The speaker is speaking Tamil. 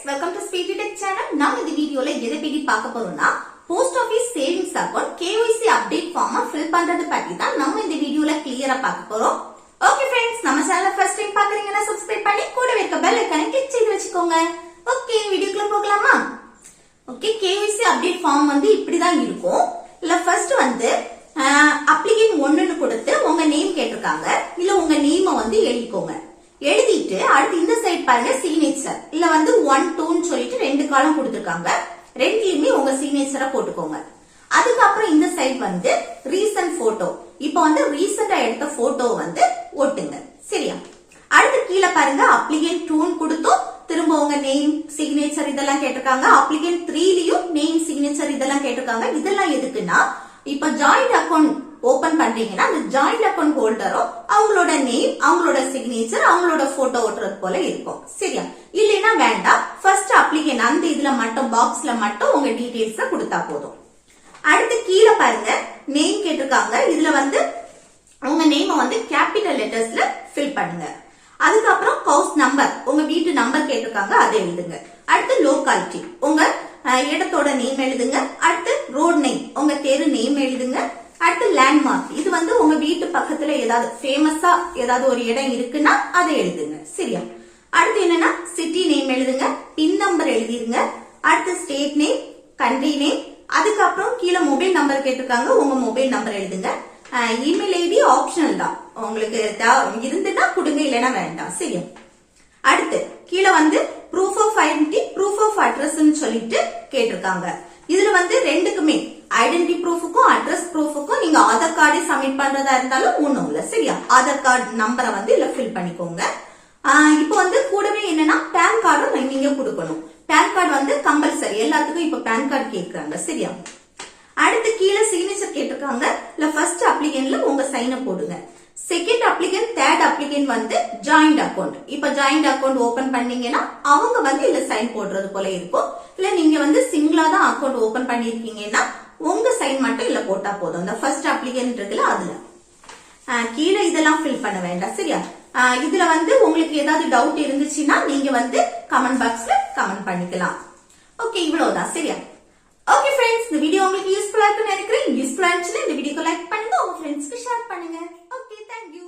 welcome to Speedy Tech channel. நாம் இந்த வீடியோல எதை பத்தி பார்க்க போறோம்னா post office savings account KYC update form fill பண்றது பத்தி தான் நம்ம இந்த வீடியோல கிளியரா பார்க்க போறோம். ஓகே फ्रेंड्स, நம்ம சேனலை ஃபர்ஸ்ட் டைம் பார்க்கறீங்கன்னா சப்ஸ்கிரைப் பண்ணி கூடவே இருக்க பெல் ஐகானை கிளிக் செய்து வச்சுக்கோங்க. ஓகே, வீடியோக்குள்ள போகலாமா? ஓகே, KYC அப்டேட் ஃபார்ம் வந்து இப்படி தான் இருக்கும். இல்ல ஃபர்ஸ்ட் வந்து அப்ளிகேஷன் 1ன்னு கொடுத்து உங்க நேம் கேட்டிருக்காங்க. இல்ல உங்க நேமை வந்து எழுதிக்கோங்க. எழுதிட்டு அடுத்து இந்த சைடு பாருங்க சிக்னேச்சர். இல்ல வந்து 1 2ன்னு சொல்லிட்டு ரெண்டு காலம் கொடுத்திருக்காங்க. ரெண்டுலயுமே உங்க சிக்னேச்சரை போட்டுக்கோங்க. அதுக்கப்புறம் இந்த சைடு வந்து ரீசன்ட் போட்டோ. இப்போ வந்து ரீசெண்டா எடுத்த போட்டோ வந்து ஒட்டுங்க. சரியா? அடுத்து கீழே பாருங்க அப்ளிகேஷன் 2ன்னு கொடுத்தோம். திரும்ப உங்க நேம் சிக்னேச்சர் இதெல்லாம் கேட்டிருக்காங்க. அப்ளிகேஷன் 3லயும் நேம் சிக்னேச்சர் இதெல்லாம் கேட்டிருக்காங்க. இதெல்லாம் எதுக்குன்னா இப்ப ஜாயிண்ட் அக்கௌண்ட் ஓபன் பண்றீங்கன்னா அந்த ஜாயிண்ட் அக்கௌண்ட் ஹோல்டரும் அவங்களோட நேம், அவங்களோட சிக்னேச்சர், அவங்களோட போட்டோ ஓட்டுறது போல இருக்கும். சரியா? இல்லைன்னா வேண்டாம். ஃபர்ஸ்ட் அப்ளிகேஷன் அந்த இதுல மட்டும் பாக்ஸ்ல மட்டும் உங்க டீடைல்ஸ் கொடுத்தா போதும். அடுத்து கீழே பாருங்க நேம் கேட்டிருக்காங்க. இதுல வந்து உங்க நேம் வந்து கேபிட்டல் லெட்டர்ஸ்ல ஃபில் பண்ணுங்க. அதுக்கப்புறம் ஹவுஸ் நம்பர், உங்க வீட்டு நம்பர் கேட்டிருக்காங்க, அதை எழுதுங்க. அடுத்து லோகாலிட்டி, உங்க இடத்தோட நேம் எழுதுங்க. அடுத்து ரோட் நேம், உங்க தெரு நேம் எழுதுங்க. அடுத்து லேண்ட்மார்க், இது வந்து உங்க வீட்டு பக்கத்துல ஏதாவது ஃபேமஸா ஏதாவது ஒரு இடம் இருக்குன்னா அதை எழுதுங்க. சரியா? அடுத்து என்னன்னா சிட்டி நேம் எழுதுங்க, பின் நம்பர் எழுதிருங்க. அடுத்து ஸ்டேட் நேம், கண்ட்ரி நேம். அதுக்கப்புறம் கீழே மொபைல் நம்பர் கேட்டிருக்காங்க, உங்க மொபைல் நம்பர் எழுதுங்க. இமெயில் ஐடி ஆப்ஷனல் தான், உங்களுக்கு இருந்துன்னா கொடுங்க, இல்லைன்னா வேண்டாம். சரியா? அடுத்து கீழே வந்து proof of identity, proof of address சொல்லிட்டு கேட்டிருக்காங்க. இதுல வந்து ரெண்டுக்குமே ஐடென்டிட்டி ப்ரூஃபுக்கும் அட்ரஸ் ப்ரூஃபுக்கும் நீங்க ஆதார் கார்டை சப்மிட் பண்றதா இருந்தாலும் ஒண்ணும் இல்ல. சரியா? ஆதார் கார்டு நம்பரை வந்து இல்ல ஃபில் பண்ணிக்கோங்க. இப்போ வந்து கூடவே என்னன்னா பேன் கார்டும் நீங்க கொடுக்கணும். பேன் கார்டு வந்து கம்பல்சரி, எல்லாத்துக்கும் இப்ப பேன் கார்டு கேட்கறாங்க. சரியா? அடுத்து கீழே சிக்னேச்சர் கேட்டிருக்காங்க. இல்ல ஃபர்ஸ்ட் அப்ளிகேஷன்ல உங்க சைனை போடுங்க. செகண்ட் அப்ளிகேஷன், தேர்ட் அப்ளிகேஷன் வந்து ஜாயிண்ட் அக்கௌண்ட். இப்ப ஜாயிண்ட் அக்கௌண்ட் ஓபன் பண்ணீங்கன்னா அவங்க வந்து இல்ல சைன் போடுறது போல இருக்கும். இல்ல நீங்க வந்து சிங்கிளா தான் அக்கௌண்ட் ஓபன் பண்ணிருக்கீங்கன்னா உங்க சைன் மட்டும் இல்ல போட்டா போதும். இந்த ஃபர்ஸ்ட் அப்ளிகேஷன் இருக்குல்ல அதுல கீழே இதெல்லாம் ஃபில் பண்ண வேண்டாம். சரியா? இதுல வந்து உங்களுக்கு ஏதாவது டவுட் இருந்துச்சுன்னா நீங்க வந்து கமெண்ட் பாக்ஸ்ல கமெண்ட் பண்ணிக்கலாம். ஓகே, இவ்வளவுதான். சரியா? ஓகே ஃப்ரெண்ட்ஸ், இந்த வீடியோ உங்களுக்கு யூஸ்ஃபுல்லா இருக்குன்னு நினைக்கிறேன். யூஸ்ஃபுல்லா இருந்துச்சுன்னா இந்த வீடியோக்கு லைக் பண்ணுங்க, உங்க ஃப்ரெண்ட்ஸ்க்கு ஷேர் பண்ணுங்க. Okay, thank you.